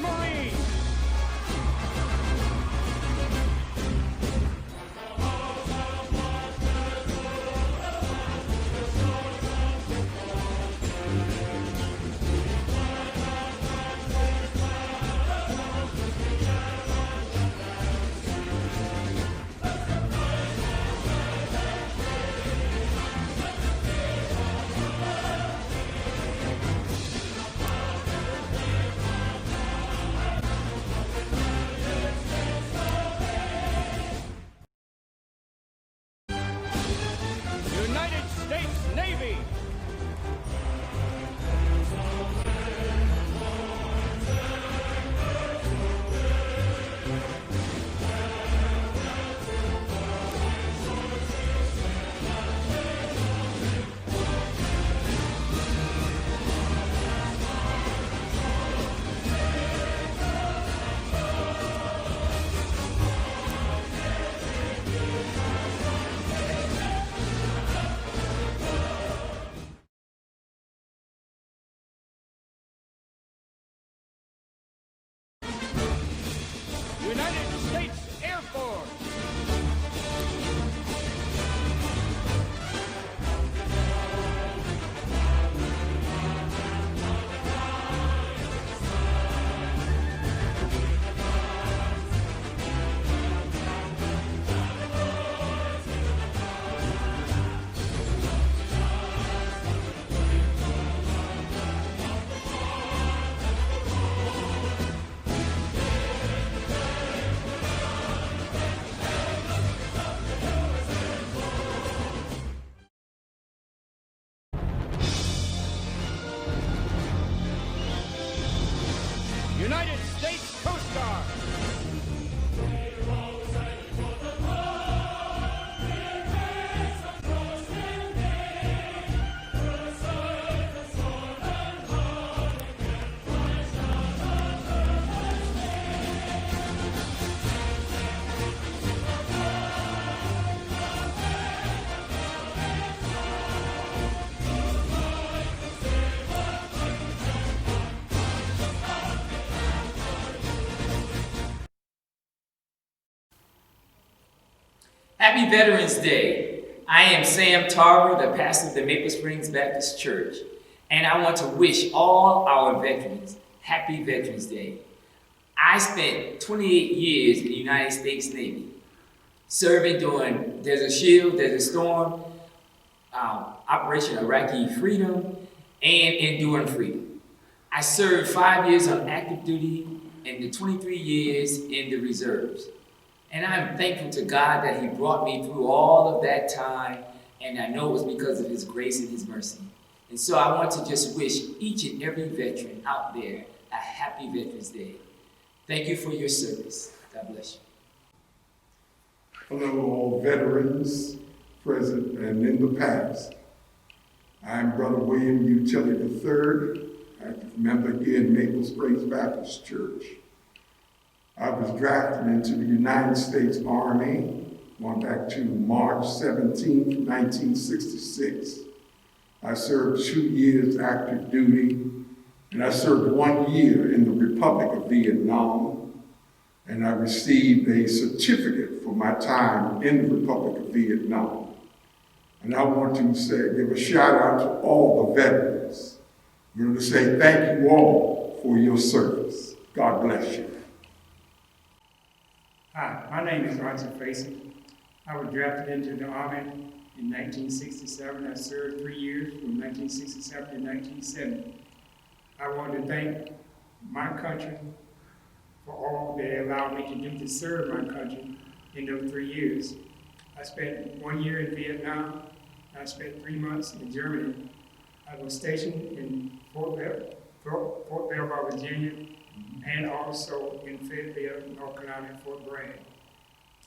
Marines! United States Navy! United States Air Force! United States Coast Guard! Happy Veterans Day. I am Sam Tarver, the pastor of the Maple Springs Baptist Church, and I want to wish all our veterans Happy Veterans Day. I spent 28 years in the United States Navy, serving during Desert Shield, Desert Storm, Operation Iraqi Freedom, and Enduring Freedom. I served 5 years on active duty and the 23 years in the reserves. And I'm thankful to God that He brought me through all of that time, and I know it was because of His grace and His mercy. And so I want to just wish each and every veteran out there a happy Veterans Day. Thank you for your service. God bless you. Hello, all veterans, present and in the past. I'm Brother William U. Tilley III, active member here in Maple Springs Baptist Church. I was drafted into the United States Army, going back to March 17, 1966. I served 2 years active duty, and I served 1 year in the Republic of Vietnam, and I received a certificate for my time in the Republic of Vietnam. And I want to give a shout out to all the veterans. I'm going to say thank you all for your service. God bless you. Hi, my name is Arson Faison. I was drafted into the Army in 1967. I served 3 years from 1967 to 1970. I want to thank my country for all they allowed me to do to serve my country in those 3 years. I spent 1 year in Vietnam. I spent 3 months in Germany. I was stationed in Fort Belvoir, Virginia, and also in Fayetteville, North Carolina, and Fort Bragg.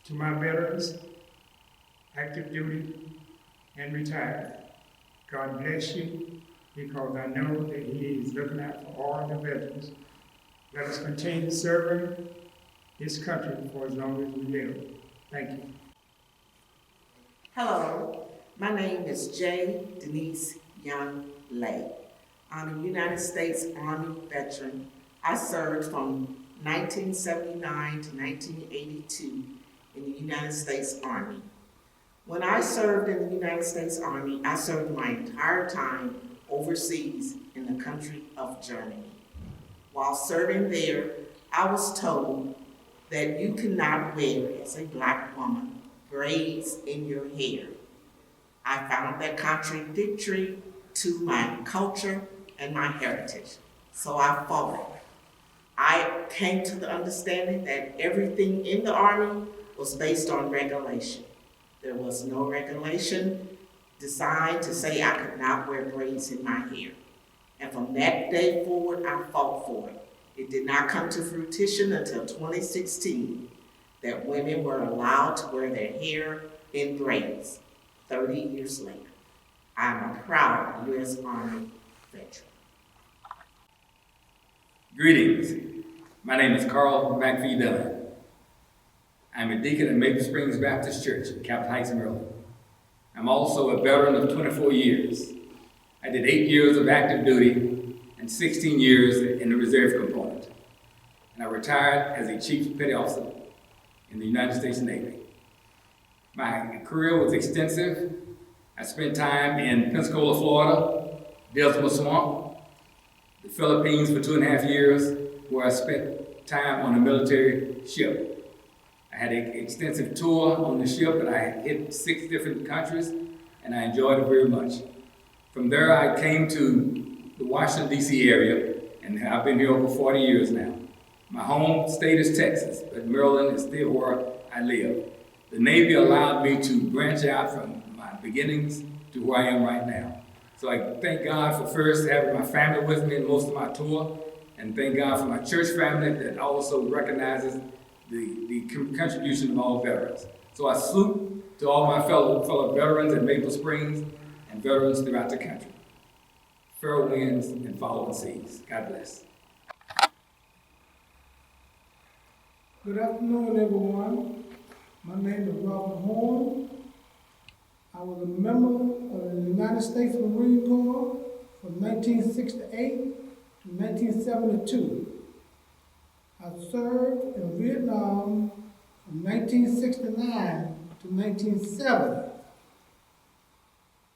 To my veterans, active duty and retired, God bless you, because I know that He is looking out for all the veterans. Let us continue serving this country for as long as we live. Thank you. Hello, my name is Denise Young-Lake. I'm a United States Army veteran I served from 1979 to 1982 in the United States Army. When I served in the United States Army, I served my entire time overseas in the country of Germany. While serving there, I was told that you cannot wear, as a Black woman, braids in your hair. I found that contradictory to my culture and my heritage, so I fought it. I came to the understanding that everything in the Army was based on regulation. There was no regulation designed to say I could not wear braids in my hair. And from that day forward, I fought for it. It did not come to fruition until 2016 that women were allowed to wear their hair in braids 30 years later. I am a proud U.S. Army veteran. Greetings. My name is Carl McPhee. I'm a deacon at Maple Springs Baptist Church in Capitol Heights, Maryland. I'm also a veteran of 24 years. I did 8 years of active duty and 16 years in the reserve component. And I retired as a Chief Petty Officer in the United States Navy. My career was extensive. I spent time in Pensacola, Florida, Desma Swamp, the Philippines for 2.5 years, where I spent time on a military ship. I had an extensive tour on the ship, and I hit 6 different countries, and I enjoyed it very much. From there, I came to the Washington, D.C. area, and I've been here over 40 years now. My home state is Texas, but Maryland is still where I live. The Navy allowed me to branch out from my beginnings to where I am right now. So I thank God for first having my family with me in most of my tour, and thank God for my church family that also recognizes the contribution of all veterans. So I salute to all my fellow veterans in Maple Springs and veterans throughout the country. Fair winds and following seas. God bless. Good afternoon, everyone. My name is Robert Horn. I was a member of the United States Marine Corps from 1968 to 1972. I served in Vietnam from 1969 to 1970.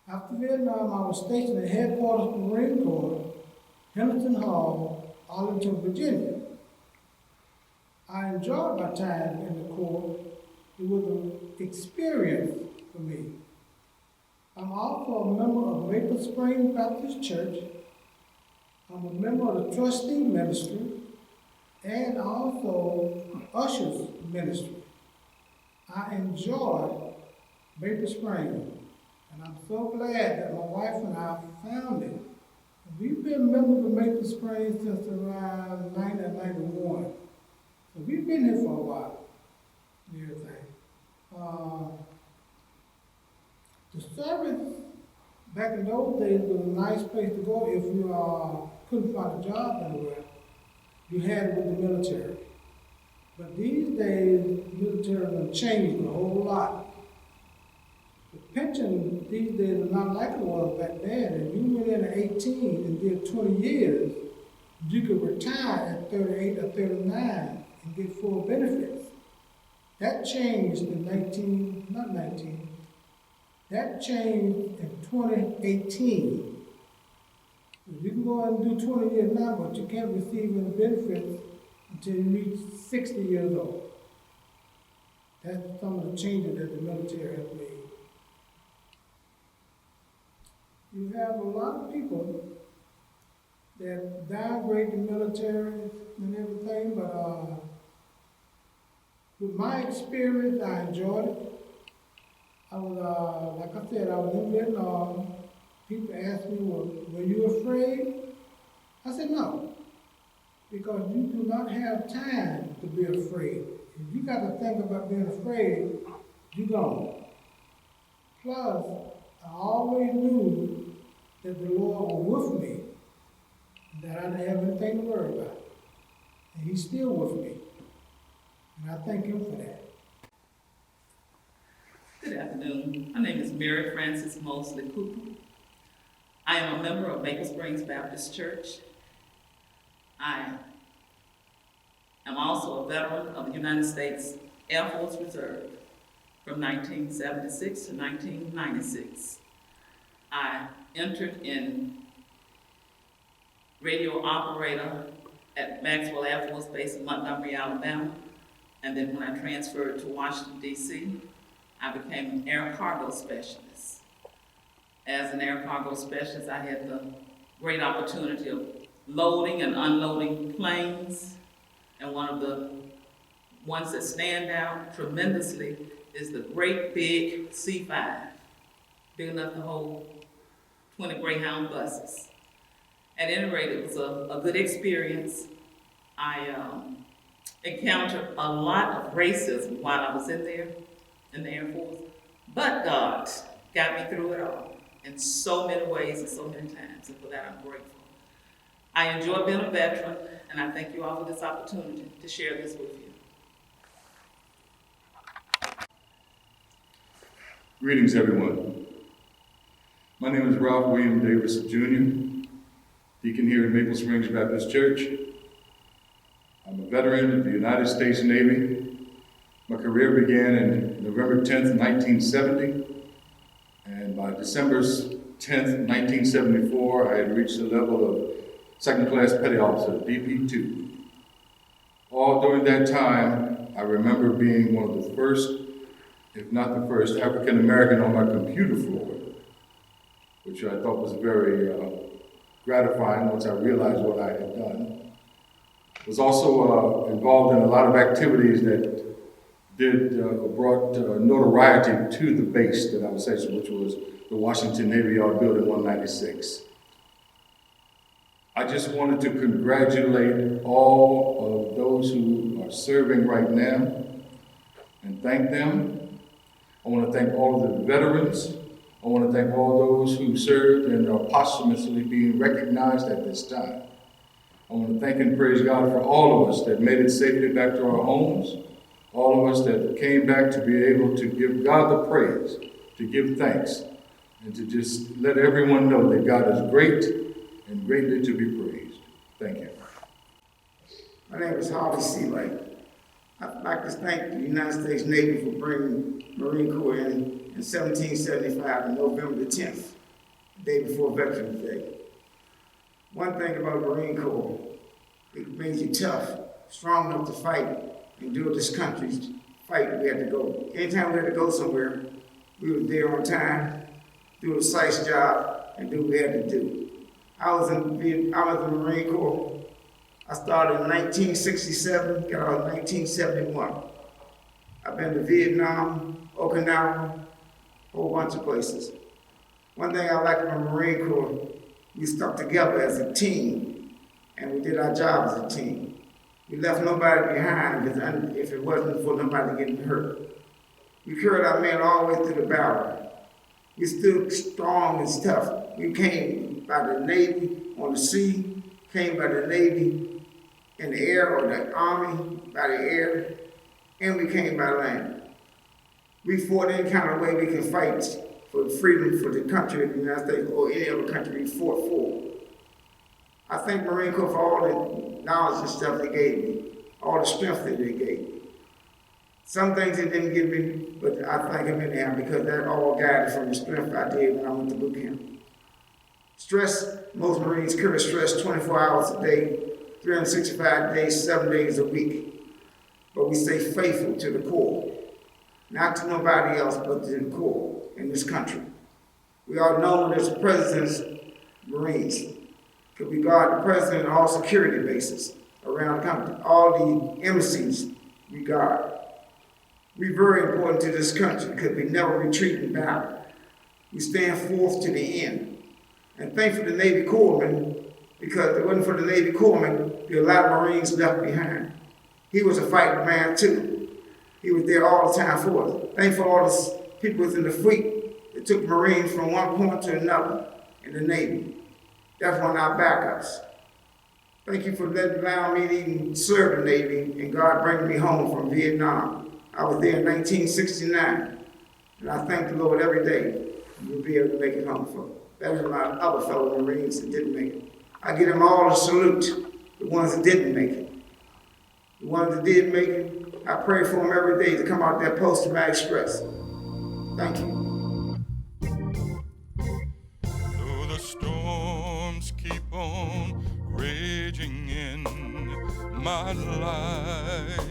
After Vietnam, I was stationed at Headquarters of the Marine Corps, Henderson Hall, Arlington, Virginia. I enjoyed my time in the Corps. It was an experience for me. I'm also a member of Maple Springs Baptist Church. I'm a member of the trustee ministry and also ushers ministry. I enjoy Maple Springs, and I'm so glad that my wife and I found it. We've been members of Maple Springs since around 1991. So we've been here for a while and everything. The service back in those days was a nice place to go if you couldn't find a job anywhere. You had it with the military. But these days, the military has changed a whole lot. The pension these days is not like it was back then. If you went in at 18 and did 20 years, you could retire at 38 or 39 and get full benefits. That changed in that changed in 2018. You can go and do 20 years now, but you can't receive any benefits until you reach 60 years old. That's some of the changes that the military has made. You have a lot of people that downgrade the military and everything, but with my experience, I enjoyed it. I was, like I said, I was in Vietnam. People asked me, well, were you afraid? I said, no, because you do not have time to be afraid. If you got to think about being afraid, you're gone. Plus, I always knew that the Lord was with me, that I didn't have anything to worry about. And He's still with me. And I thank Him for that. Good afternoon. My name is Mary Frances Mosley Cooper. I am a member of Maple Springs Baptist Church. I I'm also a veteran of the United States Air Force Reserve from 1976 to 1996. I entered in radio operator at Maxwell Air Force Base in Montgomery, Alabama. And then when I transferred to Washington, D.C., I became an air cargo specialist. As an air cargo specialist, I had the great opportunity of loading and unloading planes. And one of the ones that stand out tremendously is the great big C5, big enough to hold 20 Greyhound buses. At any rate, it was a good experience. I encountered a lot of racism while I was in there, in the Air Force, but God got me through it all in so many ways and so many times, and for that I'm grateful. I enjoy being a veteran, and I thank you all for this opportunity to share this with you. Greetings, everyone. My name is Ralph William Davis, Jr., deacon here in Maple Springs Baptist Church. I'm a veteran of the United States Navy. My career began in November 10th, 1970, and by December 10th, 1974, I had reached the level of second-class petty officer, DP2. All during that time, I remember being one of the first, if not the first, African-American on my computer floor, which I thought was very gratifying once I realized what I had done. Was also involved in a lot of activities that brought notoriety to the base that I was stationed, which was the Washington Navy Yard Building 196. I just wanted to congratulate all of those who are serving right now and thank them. I want to thank all of the veterans. I want to thank all those who served and are posthumously being recognized at this time. I want to thank and praise God for all of us that made it safely back to our homes, all of us that came back to be able to give God the praise, to give thanks, and to just let everyone know that God is great and greatly to be praised. Thank you. My name is Seeley. I'd like to thank the United States Navy for bringing Marine Corps in 1775 on November the 10th, the day before Veterans Day. One thing about the Marine Corps, it made you tough, strong enough to fight, and do this country's fight we had to go. Anytime we had to go somewhere, we were there on time, do a precise job, and do what we had to do. I was in the Marine Corps. I started in 1967, got out in 1971. I've been to Vietnam, Okinawa, a whole bunch of places. One thing I like about the Marine Corps, we stuck together as a team, and we did our job as a team. We left nobody behind if it wasn't for nobody getting hurt. We carried our men all the way through the battle. We stood strong and tough. We came by the Navy on the sea, came by the Navy in the air, or the Army by the air, and we came by land. We fought any kind of way we can fight for freedom for the country of the United States or any other country we fought for. I thank Marine Corps for all the knowledge and stuff they gave me, all the strength that they gave me. Some things they didn't give me, but I thank them anyhow because that all guided from the strength I did when I went to boot camp. Stress, most Marines carry stress 24 hours a day, 365 days, 7 days a week. But we stay faithful to the Corps. Not to nobody else, but to the Corps in this country. We are known as the President's Marines, because we guard the President and all security bases around the country. All the embassies we guard. We're very important to this country because we never retreat in battle. We stand forth to the end. And thank for the Navy Corpsmen, because if it wasn't for the Navy Corpsmen, there'd be a lot of Marines left behind. He was a fighting man too. He was there all the time for us. Thank for all the people within the fleet that took Marines from one point to another in the Navy. That's one of our backups. Thank you for allowing me to even serve the Navy and God bringing me home from Vietnam. I was there in 1969, and I thank the Lord every day we'll be able to make it home for. That was my other fellow Marines that didn't make it. I give them all a salute, the ones that didn't make it. The ones that did make it, I pray for them every day to come out that post-traumatic stress. Thank you. Though the storms keep on raging in my life,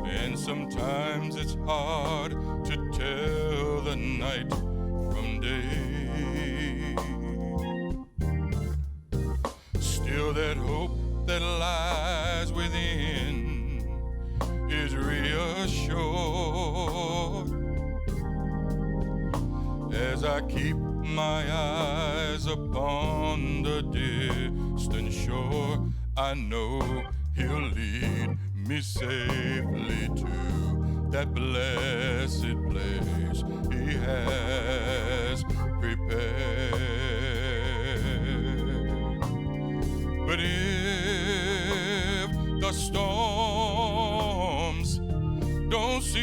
and sometimes it's hard to tell the night from day. Still that hope that lies within is reassured as I keep my eyes upon the distant shore. I know he'll lead me safely to that blessed place he has prepared. But if the storms don't cease,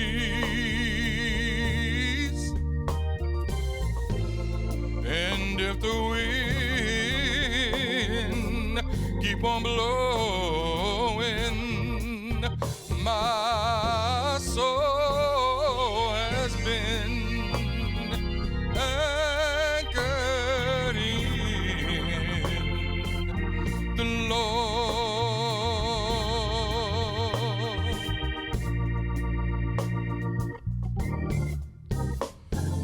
and if the wind keep on blowing, my soul has been anchored in the Lord.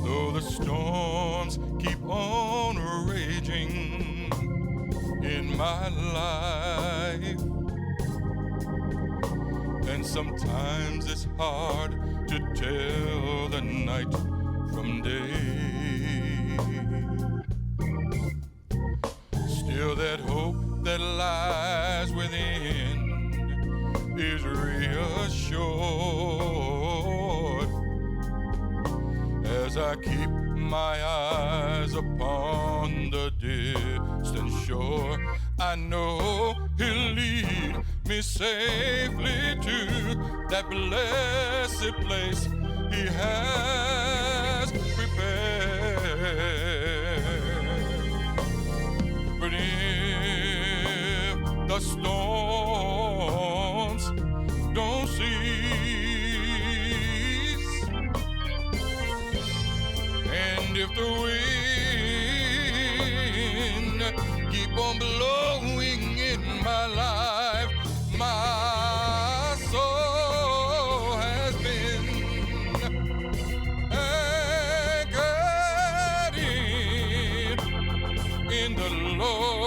Though the storms keep on raging in my life, and sometimes it's hard to tell the night from day. Still that hope that lies within is reassured as I keep my eyes upon the distant shore. I know he'll lead me safely to that blessed place he has prepared. But if the storms don't cease, and if the wind keep on blowing in my life, my soul has been anchored in the Lord.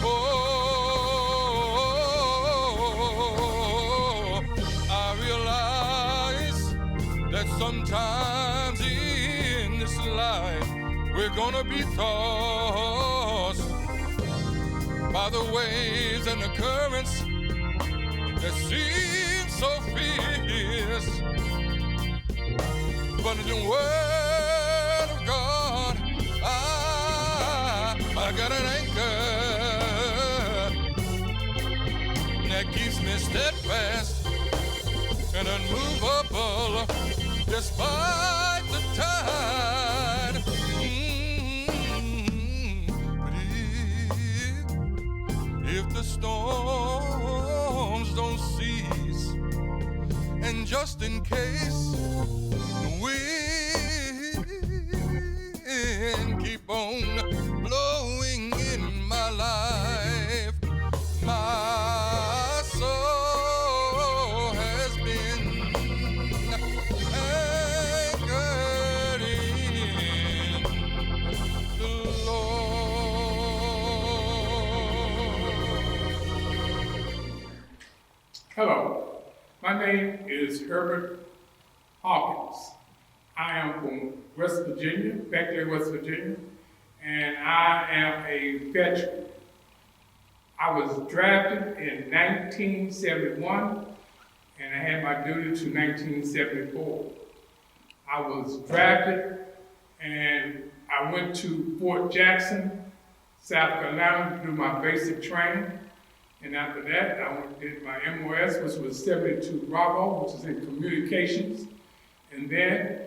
Oh, I realize that sometimes in this life we're gonna be tossed by the waves and the currents that seem so fierce. But in the Word of God, I got an anchor that keeps me steadfast and unmovable despite the tide. But if the storms don't cease, and just in case the wind keep on blowing in my life, my soul has been anchored in the Lord. Hello, my name is Herbert Hawkins. I am from West Virginia, Beckley, West Virginia, and I am a veteran. I was drafted in 1971, and I had my duty to 1974. I was drafted, and I went to Fort Jackson, South Carolina, to do my basic training. And after that, I went and did my MOS, which was 72 Bravo, which is in communications. And then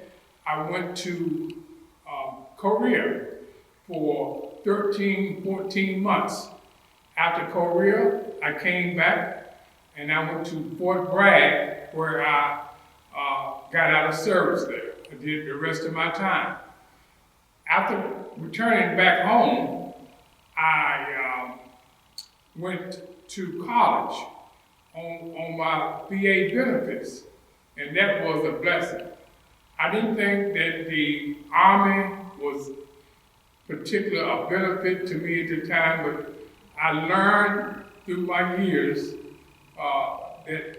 I went to Korea for 13, 14 months. After Korea, I came back and I went to Fort Bragg, where I got out of service there. I did the rest of my time. After returning back home, I went to college on my VA benefits, and that was a blessing. I didn't think that the Army was particular a benefit to me at the time, but I learned through my years that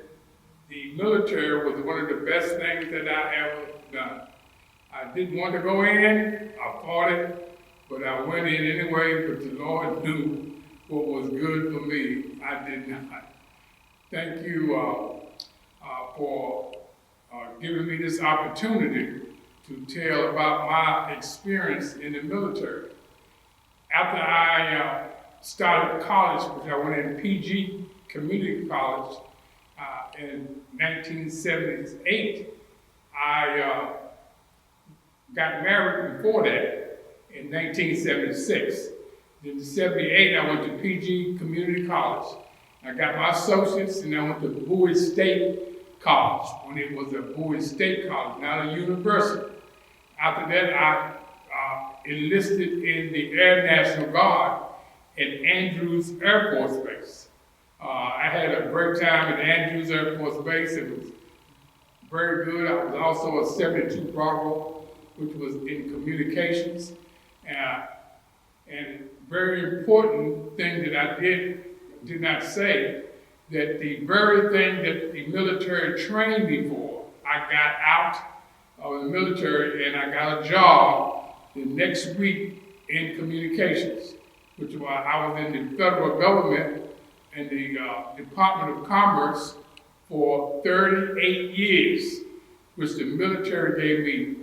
the military was one of the best things that I ever done. I didn't want to go in, I fought it, but I went in anyway, but the Lord knew what was good for me. I did not. Thank you for giving me this opportunity to tell about my experience in the military. After I started college, which I went in PG Community College in 1978, I got married before that in 1976. In 78, I went to PG Community College. I got my associates, and I went to Bowie State College, when it was a Bowie State College, not a university. After that, I enlisted in the Air National Guard at Andrews Air Force Base. I had a great time at Andrews Air Force Base. It was very good. I was also a 72 Bravo, which was in communications. And very important thing that I did not say, that the very thing that the military trained me for, I got out of the military and I got a job the next week in communications, which was, I was in the federal government and the Department of Commerce for 38 years, which the military gave me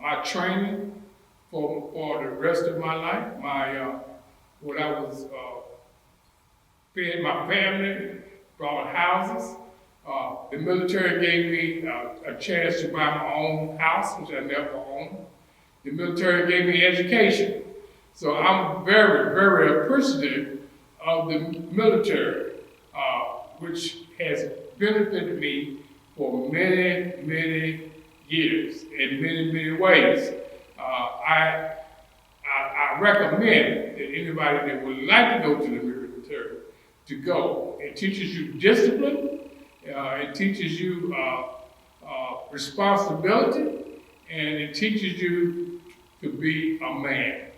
my training for the rest of my life. What I was fed my family, bought houses. The military gave me a chance to buy my own house, which I never owned. The military gave me education. So I'm very, very appreciative of the military, which has benefited me for many, many years in many, many ways. I recommend that anybody that would like to go to the military to go. It teaches you discipline, it teaches you responsibility, and it teaches you to be a man.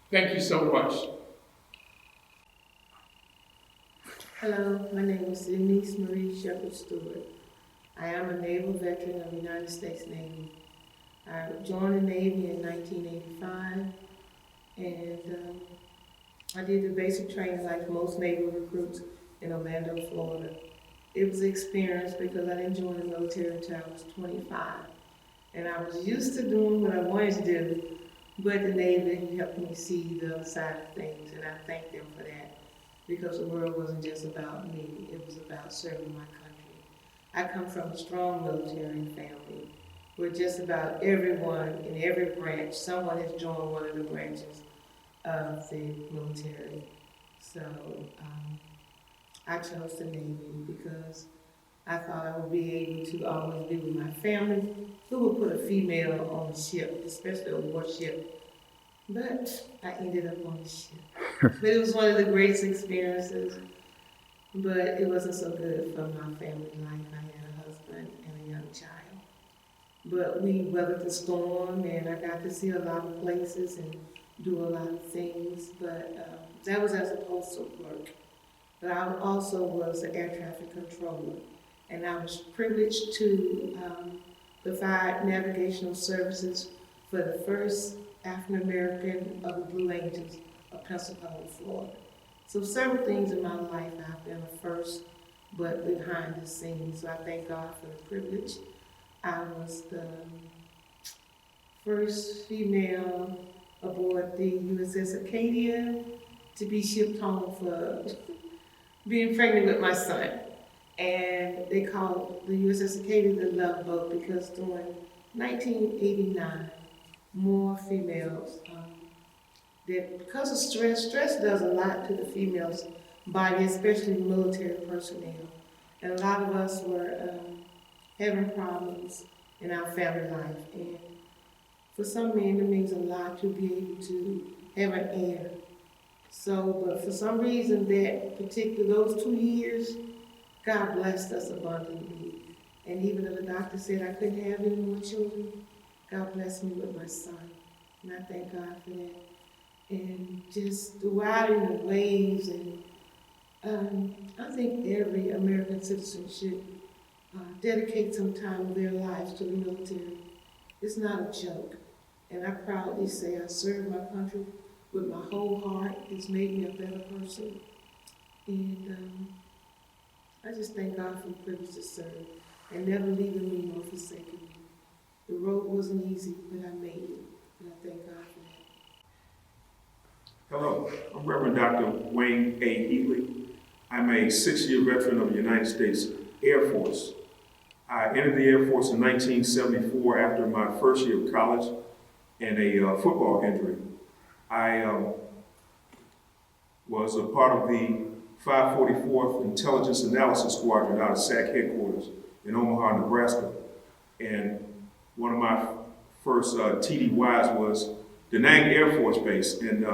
Thank you so much. Hello, my name is Denise Shepard-Stewart. I am a naval veteran of the United States Navy. I joined the Navy in 1985, and I did the basic training like most naval recruits in Orlando, Florida. It was an experience because I didn't join the military until I was 25. And I was used to doing what I wanted to do, but the Navy helped me see the other side of things, and I thank them for that, because the world wasn't just about me, it was about serving my country. I come from a strong military family, where just about everyone in every branch, someone has joined one of the branches of the military. So I chose the Navy because I thought I would be able to always be with my family. Who would put a female on a ship, especially a warship? But I ended up on the ship. But it was one of the greatest experiences, but it wasn't so good for my family life. I had a husband and a young child. But we weathered the storm, and I got to see a lot of places and do a lot of things, but that was as a postal clerk. But I also was an air traffic controller, and I was privileged to provide navigational services for the first African American of the Blue Angels of Pensacola, Florida. So several things in my life I've been a first, but behind the scenes. So I thank God for the privilege. I was the first female aboard the USS Acadia to be shipped home for being pregnant with my son. And they called the USS Acadia the Love Boat because during 1989, more females that because of stress does a lot to the female's body, especially military personnel. And a lot of us were having problems in our family life. And for some men, it means a lot to be able to have an heir. So, but for some reason, those 2 years, God blessed us abundantly. And even though the doctor said I couldn't have any more children, God blessed me with my son. And I thank God for that. And just throughout in the ways, and I think every American citizen should dedicate some time of their lives to the military. It's not a joke. And I proudly say I serve my country with my whole heart. It's made me a better person. And I just thank God for the privilege to serve and never leaving me nor forsaking me. The road wasn't easy, but I made it. And I thank God for that. Hello, I'm Reverend Dr. Wayne A. Healey. I'm a 6-year veteran of the United States Air Force. I entered the Air Force in 1974 after my first year of college and a football injury. I was a part of the 544th Intelligence Analysis Squadron out of SAC headquarters in Omaha, Nebraska. And one of my first TDYs was Da Nang Air Force Base in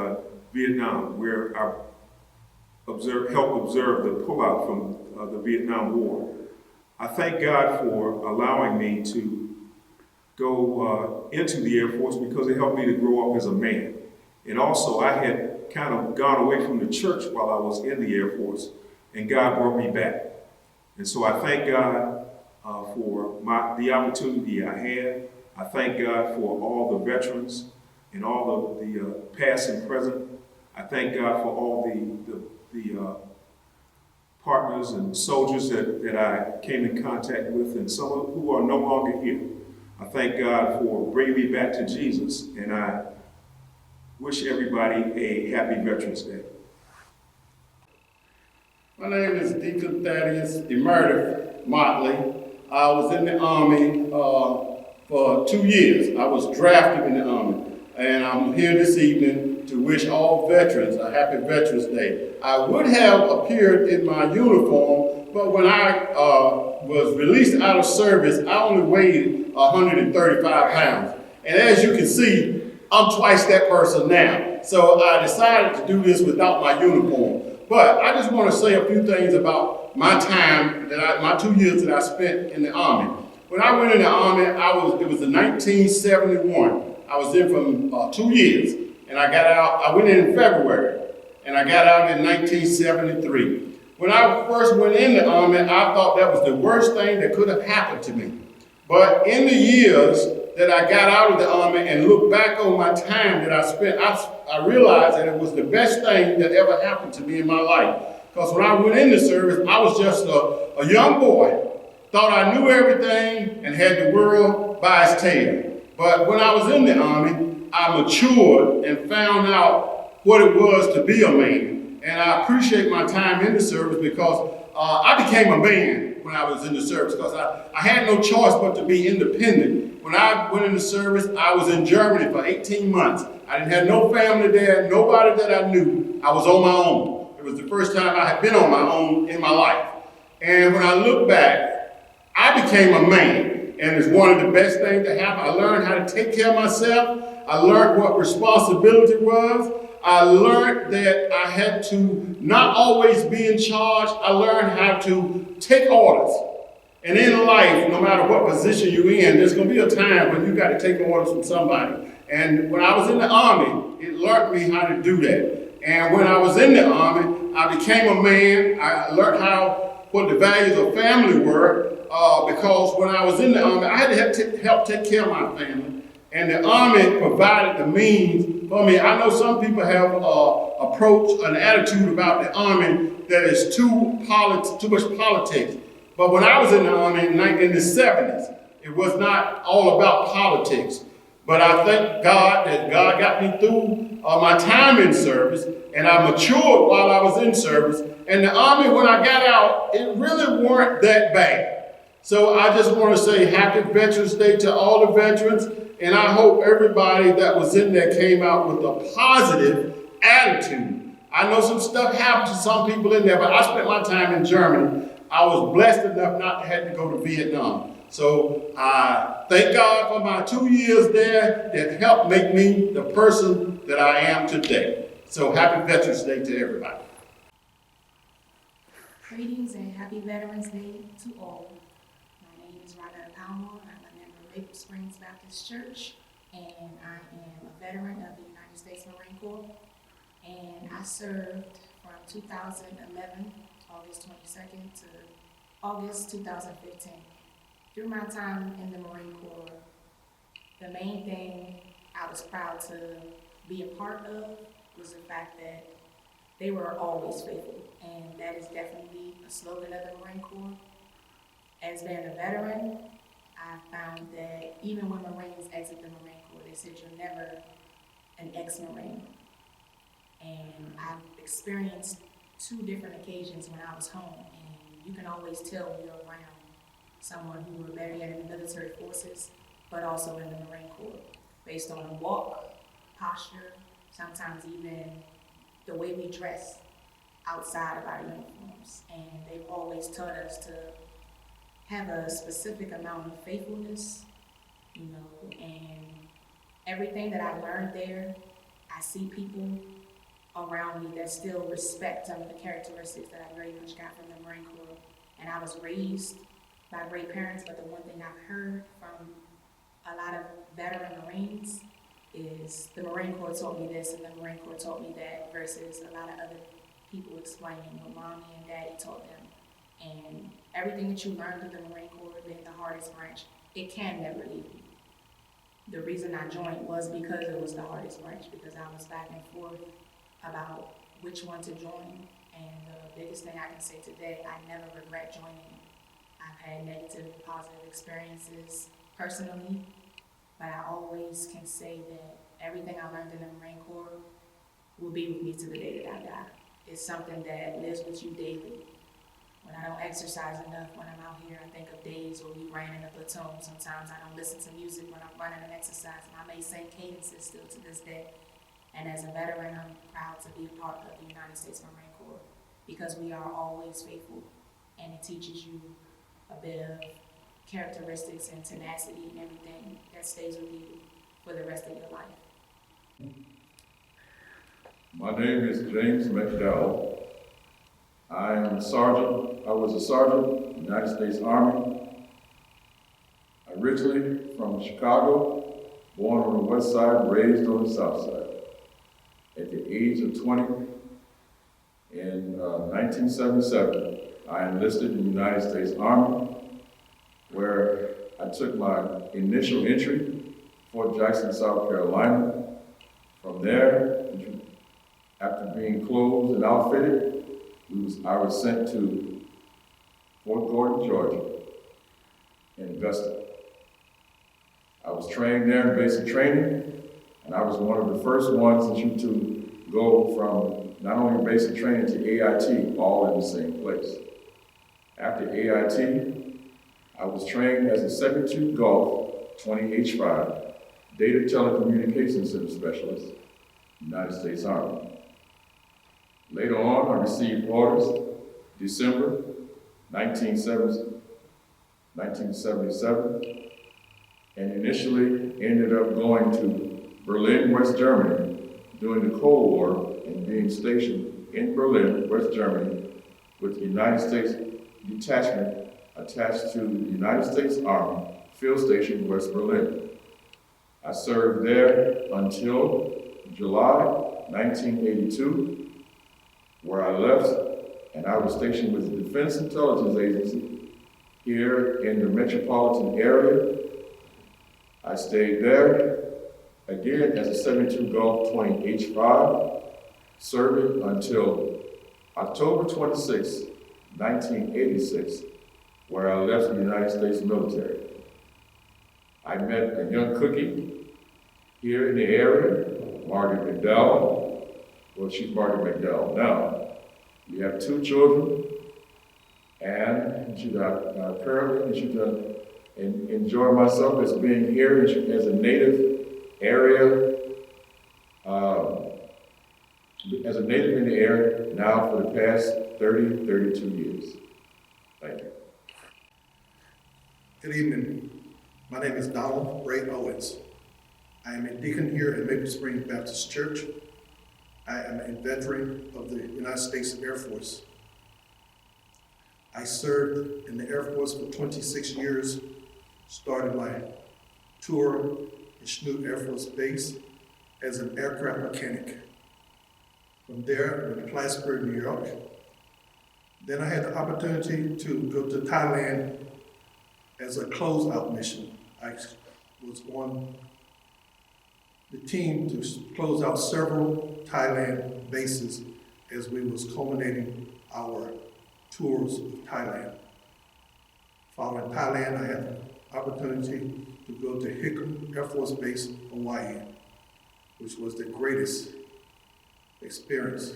Vietnam, where I helped observe the pullout from the Vietnam War. I thank God for allowing me to go into the Air Force because it helped me to grow up as a man. And also, I had kind of gone away from the church while I was in the Air Force, and God brought me back. And so I thank God for the opportunity I had. I thank God for all the veterans and all the past and present. I thank God for all the partners and soldiers that I came in contact with, and some who are no longer here. I thank God for bringing me back to Jesus, and I wish everybody a happy Veterans Day. My name is Deacon Thaddeus Motley. I was in the Army for 2 years. I was drafted in the Army, and I'm here this evening to wish all veterans a happy Veterans Day. I would have appeared in my uniform, but when I was released out of service, I only weighed 135 pounds. And as you can see, I'm twice that person now. So I decided to do this without my uniform. But I just want to say a few things about my time, my 2 years that I spent in the Army. When I went in the Army, it was in 1971. I was in for 2 years, and I got out. I went in February, and I got out in 1973. When I first went in the Army, I thought that was the worst thing that could have happened to me. But in the years that I got out of the Army and looked back on my time that I spent, I realized that it was the best thing that ever happened to me in my life. Because when I went into service, I was just a young boy, thought I knew everything and had the world by its tail. But when I was in the Army, I matured and found out what it was to be a man. And I appreciate my time in the service because I became a man when I was in the service because I had no choice but to be independent. When I went into service, I was in Germany for 18 months. I didn't have no family there, nobody that I knew. I was on my own. It was the first time I had been on my own in my life. And when I look back, I became a man. And it's one of the best things to happen. I learned how to take care of myself. I learned what responsibility was. I learned that I had to not always be in charge. I learned how to take orders. And in life, no matter what position you're in, there's going to be a time when you got to take orders from somebody. And when I was in the Army, it learned me how to do that. And when I was in the Army, I became a man. I learned what the values of family were because when I was in the Army, I had to help take care of my family. And the Army provided the means for me. I know some people have approached an attitude about the Army that is too much politics. But when I was in the Army in the 70s, it was not all about politics. But I thank God that God got me through my time in service, and I matured while I was in service. And the Army, when I got out, it really weren't that bad. So I just want to say happy Veterans Day to all the veterans, and I hope everybody that was in there came out with a positive attitude. I know some stuff happened to some people in there, but I spent my time in Germany. I was blessed enough not to have to go to Vietnam. So I thank God for my 2 years there that helped make me the person that I am today. So happy Veterans Day to everybody. Greetings and happy Veterans Day to all. My name is Wanda Fetch. I'm a member of Maple Springs Baptist Church, and I am a veteran of the United States Marine Corps. And I served from 2011, August 22nd to August 2015. Through my time in the Marine Corps, the main thing I was proud to be a part of was the fact that they were always faithful, and that is definitely a slogan of the Marine Corps. As being a veteran, I found that even when Marines exit the Marine Corps, they said you're never an ex-Marine. And I've experienced 2 different occasions when I was home, and you can always tell when you're around someone who were very in the military forces, but also in the Marine Corps, based on a walk, posture, sometimes even the way we dress outside of our uniforms. And they've always taught us to have a specific amount of faithfulness, and everything that I learned there, I see people around me that still respect some of the characteristics that I very much got from the Marine Corps. And I was raised by great parents, but the one thing I've heard from a lot of veteran Marines is the Marine Corps taught me this and the Marine Corps taught me that, versus a lot of other people explaining what mommy and daddy taught them. And everything that you learn through the Marine Corps, being the hardest branch, it can never leave you. The reason I joined was because it was the hardest branch, because I was back and forth about which one to join. And the biggest thing I can say today, I never regret joining. I've had negative and positive experiences personally, but I always can say that everything I learned in the Marine Corps will be with me to the day that I die. It's something that lives with you daily. When I don't exercise enough, when I'm out here, I think of days where we ran in a platoon. Sometimes I don't listen to music when I'm running and exercising. I may sing cadences still to this day. And as a veteran, I'm proud to be a part of the United States Marine Corps, because we are always faithful, and it teaches you a bit of characteristics and tenacity and everything that stays with you for the rest of your life. My name is James McDowell. I am a sergeant. I was a sergeant in the United States Army. Originally from Chicago, born on the west side, raised on the south side. At the age of 20, in 1977, I enlisted in the United States Army, where I took my initial entry, Fort Jackson, South Carolina. From there, after being clothed and outfitted, I was sent to Fort Gordon, Georgia, in Augusta. I was trained there in basic training, and I was one of the first ones to go from not only basic training to AIT, all in the same place. After AIT, I was trained as a 72 Golf 20H5 Data Telecommunications Center Specialist, United States Army. Later on, I received orders December 1977, and initially ended up going to Berlin, West Germany, during the Cold War, and being stationed in Berlin, West Germany, with the United States detachment attached to the United States Army Field Station, West Berlin. I served there until July 1982, where I left, and I was stationed with the Defense Intelligence Agency here in the metropolitan area. I stayed there, again as a 72 Golf 20H5, serving until October 26, 1986, where I left the United States military. I met a young cookie here in the area, Margaret McDowell. Well, she's Margaret McDowell now. We have 2 children, And currently enjoy myself as being here as a native area, as a native in the area now for the past 32 years. Thank you. Good evening. My name is Donald Ray Owens. I am a deacon here at Maple Springs Baptist Church. I am a veteran of the United States Air Force. I served in the Air Force for 26 years, started my tour in Snoot Air Force Base as an aircraft mechanic. From there, I went to Plattsburgh, New York. Then I had the opportunity to go to Thailand as a closeout mission. I was on the team to close out several Thailand bases as we was culminating our tours of Thailand. Following Thailand, I had the opportunity to go to Hickam Air Force Base, Hawaii, which was the greatest experience,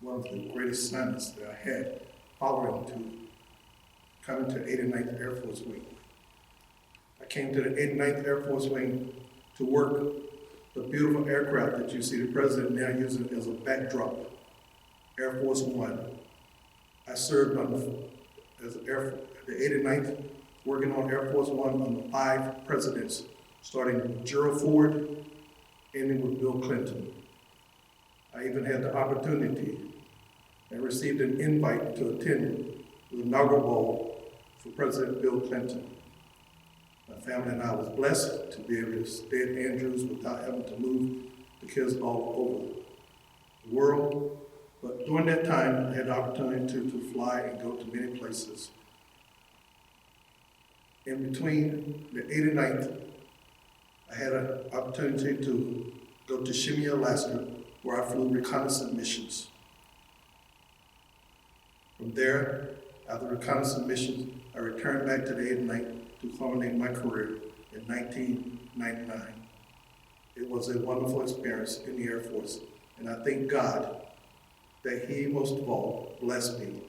one of the greatest assignments that I had following to coming to 89th Air Force Wing. I came to the 89th Air Force Wing to work the beautiful aircraft that you see the president now using as a backdrop, Air Force One. I served on the 89th, working on Air Force One on the 5 presidents, starting with Gerald Ford, ending with Bill Clinton. I even had the opportunity and received an invite to attend the inaugural ball for President Bill Clinton. My family and I was blessed to be able to stay at Andrews without having to move the kids all over the world. But during that time, I had the opportunity to fly and go to many places. In between the 89th, I had an opportunity to go to Shimei, Alaska, where I flew reconnaissance missions. From there, after reconnaissance missions, I returned back to the 89th to culminate my career in 1999. It was a wonderful experience in the Air Force, and I thank God that He most of all blessed me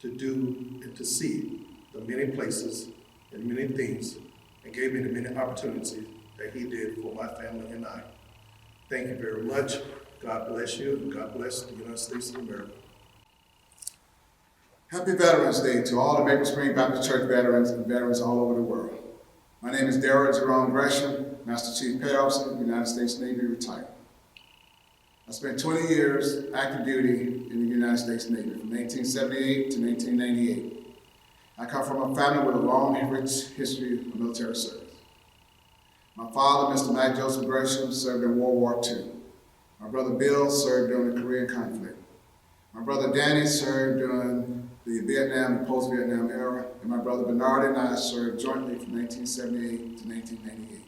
to do and to see the many places and many things, and gave me the many opportunities that He did for my family and I. Thank you very much. God bless you, and God bless the United States of America. Happy Veterans Day to all the Maple Springs Baptist Church veterans and veterans all over the world. My name is Daryl Gresham, Master Chief Petty Officer, United States Navy, retired. I spent 20 years active duty in the United States Navy from 1978 to 1998. I come from a family with a long and rich history of military service. My father, Mr. Matt Joseph Gresham, served in World War II. My brother Bill served during the Korean conflict. My brother Danny served during the Vietnam and post-Vietnam era, and my brother Bernard and I served jointly from 1978 to 1998.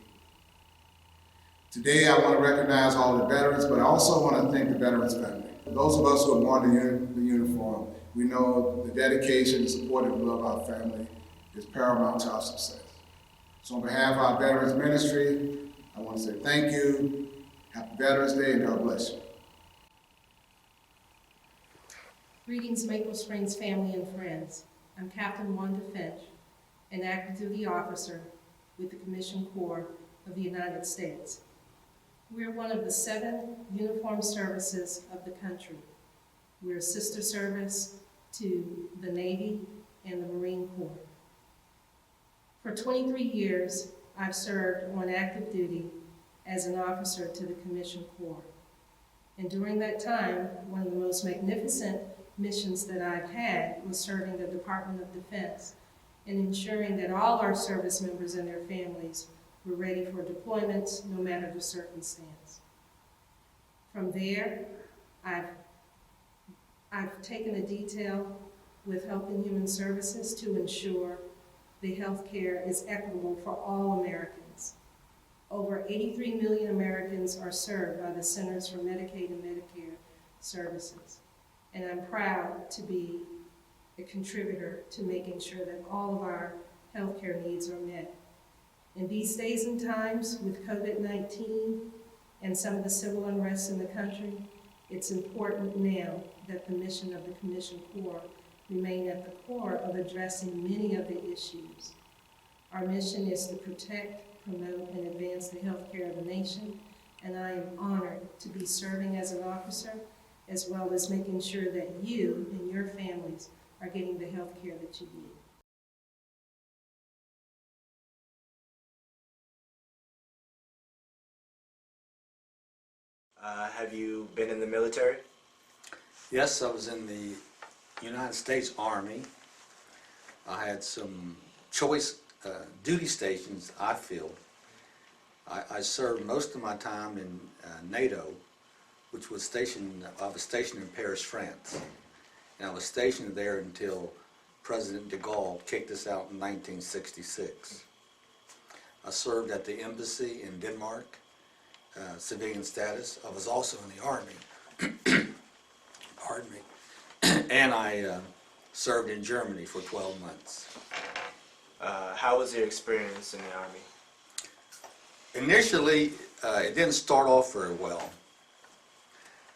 Today, I want to recognize all the veterans, but I also want to thank the veterans family. Those of us who have worn the uniform, we know the dedication, the support, and love of our family is paramount to our success. So on behalf of our Veterans Ministry, I want to say thank you, happy Veterans Day, and God bless you. Greetings, Maple Springs family and friends. I'm Captain Wanda Fetch, an active duty officer with the Commissioned Corps of the United States. We're one of the 7 uniformed services of the country. We're a sister service to the Navy and the Marine Corps. For 23 years, I've served on active duty as an officer to the Commissioned Corps. And during that time, one of the most magnificent missions that I've had was serving the Department of Defense and ensuring that all our service members and their families were ready for deployments, no matter the circumstance. From there, I've taken a detail with Health and Human Services to ensure the health care is equitable for all Americans. Over 83 million Americans are served by the Centers for Medicaid and Medicare Services. And I'm proud to be a contributor to making sure that all of our healthcare needs are met. In these days and times with COVID-19 and some of the civil unrest in the country, it's important now that the mission of the Commissioned Corps remain at the core of addressing many of the issues. Our mission is to protect, promote, and advance the health care of the nation, and I am honored to be serving as an officer, as well as making sure that you and your families are getting the health care that you need. Have you been in the military? Yes, I was in the United States Army. I had some choice duty stations, I feel. I served most of my time in NATO, which was I was stationed in Paris, France. And I was stationed there until President de Gaulle kicked us out in 1966. I served at the embassy in Denmark, civilian status. I was also in the Army. Pardon me. And I served in Germany for 12 months. How was your experience in the Army? Initially, it didn't start off very well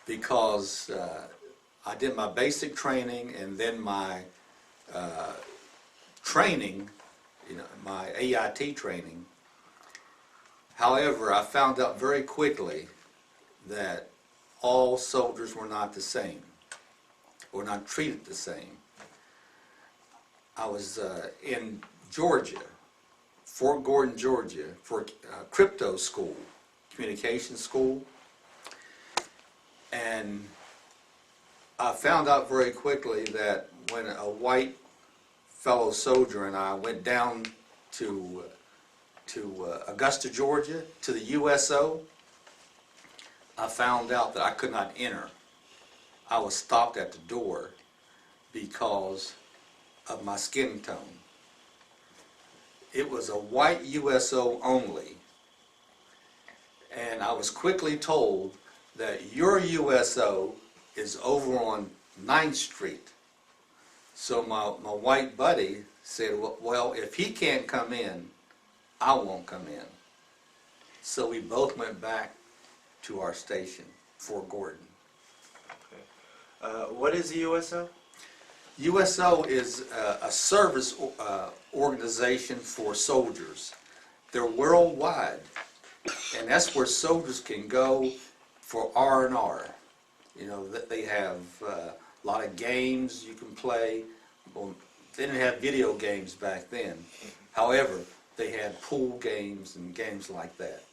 because I did my basic training and then my training, my AIT training. However, I found out very quickly that all soldiers were not the same, or not treated the same. I was in Georgia, Fort Gordon, Georgia, for crypto school, communication school, and I found out very quickly that when a white fellow soldier and I went down to Augusta, Georgia, to the USO, I found out that I could not enter. I was stopped at the door because of my skin tone. It was a white USO only, and I was quickly told that your USO is over on 9th Street. So my white buddy said, well, if he can't come in, I won't come in. So we both went back to our station, Fort Gordon. Okay. What is the USO? USO is a service organization for soldiers. They're worldwide, and that's where soldiers can go for R&R. They have a lot of games you can play. Well, they didn't have video games back then. However, they had pool games and games like that.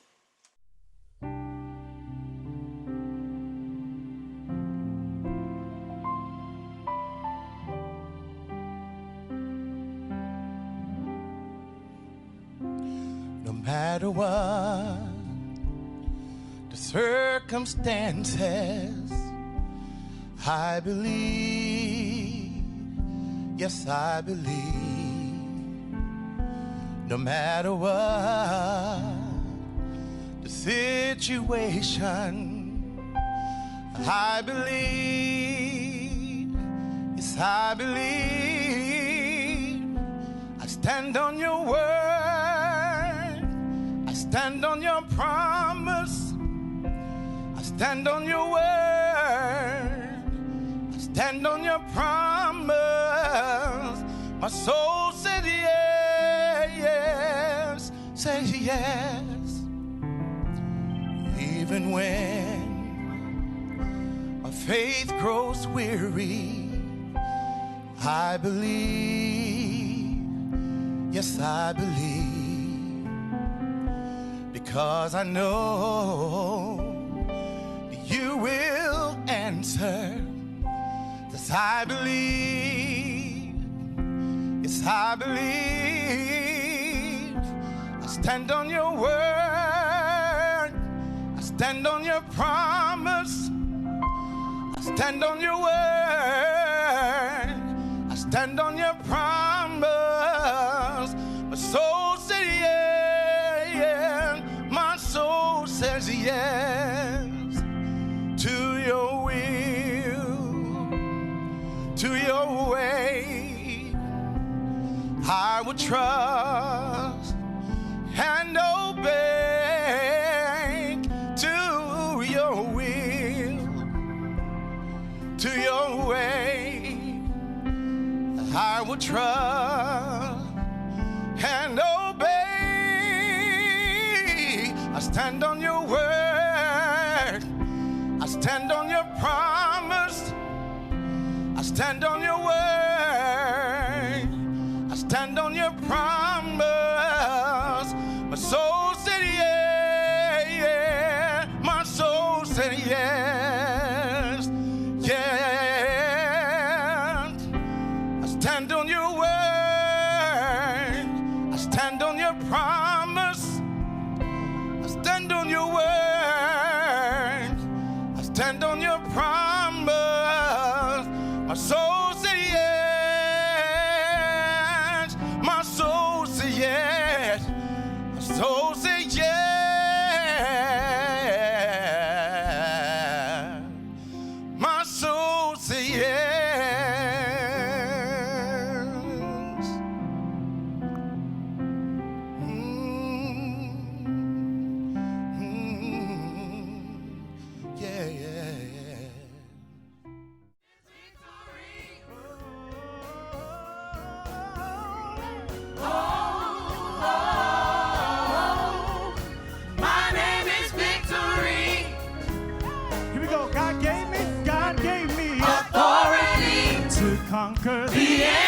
No matter what the circumstances, I believe, yes, I believe. No matter what the situation, I believe, yes, I believe. I stand on your word, I stand on your promise, I stand on your word, I stand on your promise. My soul said yes, say yes. Even when my faith grows weary, I believe, yes, I believe, because I know you will answer. Yes, I believe, yes, I believe. I stand on your word, I stand on your promise, I stand on your word, I stand on your promise. My soul says yes, my soul says yes to your will, to your way. I will trust and obey to your will, to your way. I will trust and obey. I stand on your word. I stand on your promise. I stand on your word. I stand on your promise. My soul said yeah. My soul said yes. Yeah. I stand on your word. I stand on your promise. I stand on your word. I stand on your promise. My soul said yes. My soul said yes. My soul said yes. My soul said yes. My name is Victory. Here we go. God gave me authority to conquer the enemy.